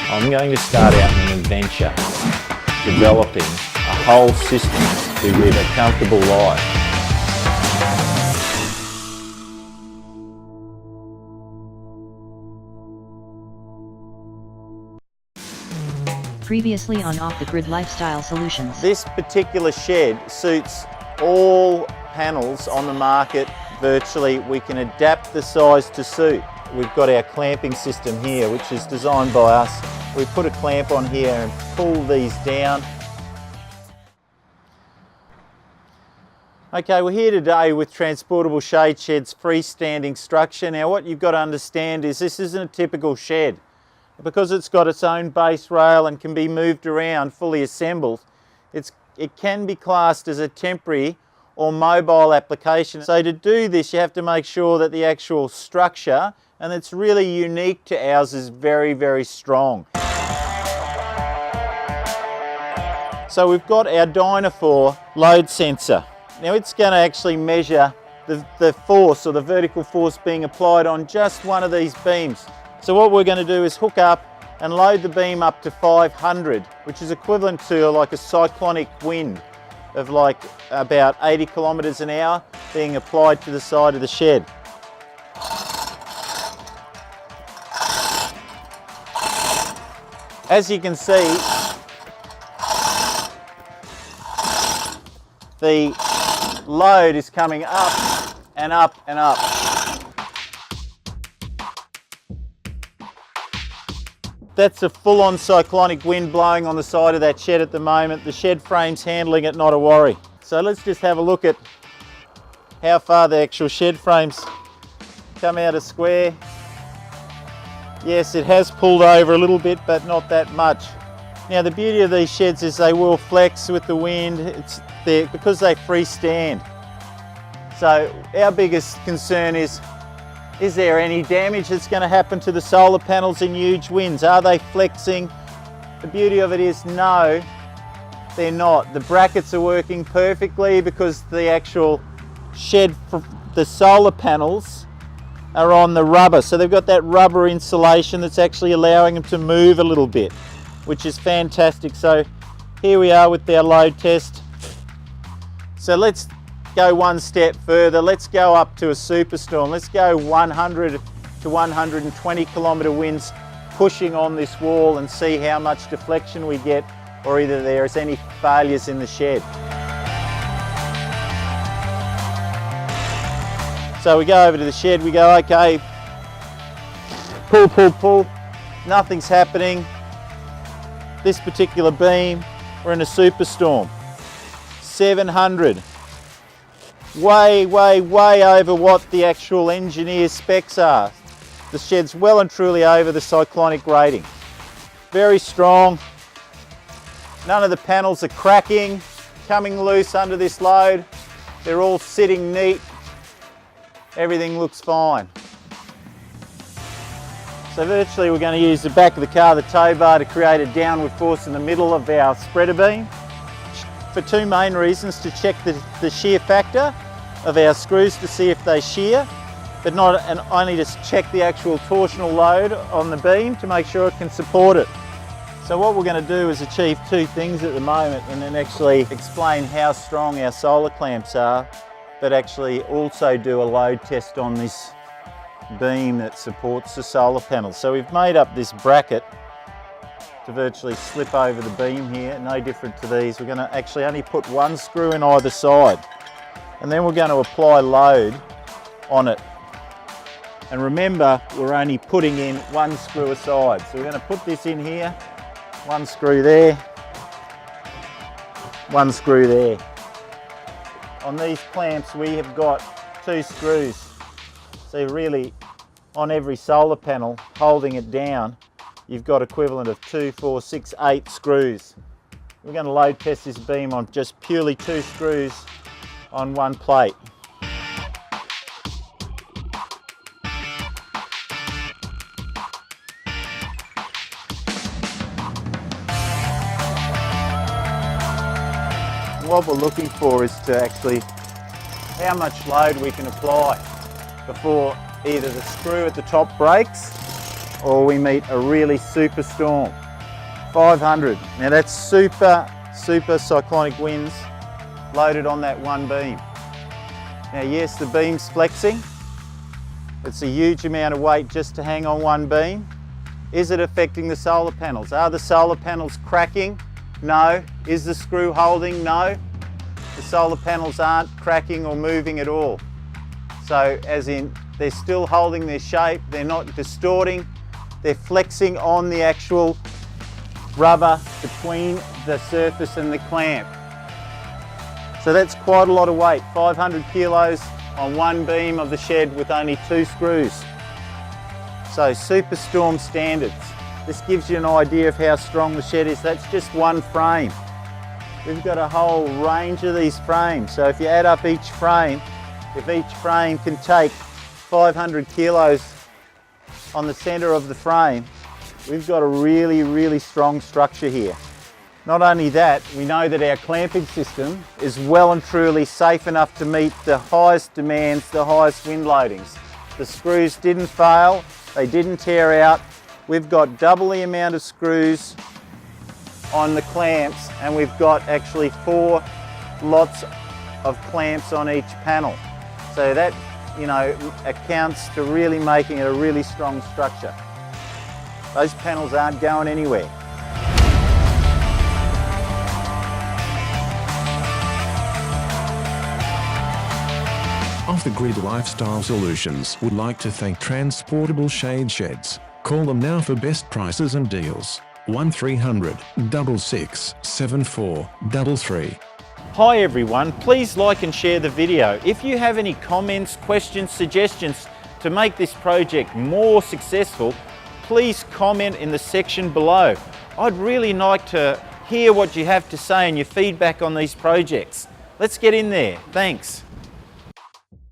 I'm going to start out in an adventure, developing a whole system to live a comfortable life. Previously on Off the Grid Lifestyle Solutions. This particular shed suits all panels on the market virtually. We can adapt the size to suit. We've got our clamping system here, which is designed by us. We put a clamp on here and pull these down. Okay, we're here today with Transportable Shade Shed's freestanding structure. Now what you've got to understand is this isn't a typical shed. Because it's got its own base rail and can be moved around fully assembled, it can be classed as a temporary or mobile application. So to do this, you have to make sure that the actual structure, and it's really unique to ours, is very, very strong. So we've got our Dynafor load sensor. Now it's going to actually measure the force, or the vertical force being applied on just one of these beams. So what we're going to do is hook up and load the beam up to 500, which is equivalent to like a cyclonic wind of like about 80 kilometers an hour being applied to the side of the shed. As you can see, the load is coming up and up and up. That's a full-on cyclonic wind blowing on the side of that shed at the moment. The shed frame's handling it, not a worry. So let's just have a look at how far the actual shed frame's come out of square. Yes, it has pulled over a little bit, but not that much. Now the beauty of these sheds is they will flex with the wind. It's there because they freestand. So our biggest concern is there any damage that's going to happen to the solar panels in huge winds? Are they flexing? The beauty of it is no, they're not. The brackets are working perfectly because the actual shed, the solar panels are on the rubber. So they've got that rubber insulation that's actually allowing them to move a little bit, which is fantastic. So here we are with our load test. So let's go one step further. Let's go up to a superstorm. Let's go 100 to 120 kilometre winds pushing on this wall and see how much deflection we get, or either there's any failures in the shed. So we go over to the shed, we go, okay, pull, pull, pull, nothing's happening. This particular beam, we're in a superstorm. 700. Way over what the actual engineer specs are. The shed's well and truly over the cyclonic rating. Very strong. None of the panels are cracking, coming loose under this load. They're all sitting neat. Everything looks fine. So virtually we're going to use the back of the car, the tow bar, to create a downward force in the middle of our spreader beam for two main reasons: to check the shear factor of our screws to see if they shear, but not, and only to check the actual torsional load on the beam to make sure it can support it. So what we're going to do is achieve two things at the moment, and then actually explain how strong our solar clamps are, but actually also do a load test on this beam that supports the solar panels. So we've made up this bracket to virtually slip over the beam here, no different to these. We're going to actually only put one screw in either side, and then we're going to apply load on it. And remember, we're only putting in one screw aside. So we're going to put this in here, one screw there, one screw there. On these clamps we have got two screws. So really, on every solar panel, holding it down, you've got equivalent of 2, 4, 6, 8 screws. We're going to load test this beam on just purely two screws on one plate. What we're looking for is to actually how much load we can apply before either the screw at the top breaks or we meet a really super storm. 500. Now that's super cyclonic winds loaded on that one beam. Now yes, the beam's flexing. It's a huge amount of weight just to hang on one beam. Is it affecting the solar panels? Are the solar panels cracking? No. Is the screw holding? No. The solar panels aren't cracking or moving at all. So as in, they're still holding their shape, they're not distorting, they're flexing on the actual rubber between the surface and the clamp. So that's quite a lot of weight, 500 kilos on one beam of the shed with only 2 screws. So superstorm standards. This gives you an idea of how strong the shed is. That's just one frame. We've got a whole range of these frames. So if you add up each frame, if each frame can take 500 kilos on the center of the frame, we've got a really strong structure here. Not only that, we know that our clamping system is well and truly safe enough to meet the highest demands, the highest wind loadings. The screws didn't fail, they didn't tear out. We've got double the amount of screws on the clamps, and we've got actually 4 lots of clamps on each panel. So that, you know, accounts to really making it a really strong structure. Those panels aren't going anywhere. Off the Grid Lifestyle Solutions would like to thank Transportable Shade Sheds. Call them now for best prices and deals. 1300 66 7433. Hi everyone, please like and share the video. If you have any comments, questions, suggestions to make this project more successful, please comment in the section below. I'd really like to hear what you have to say and your feedback on these projects. Let's get in there. Thanks.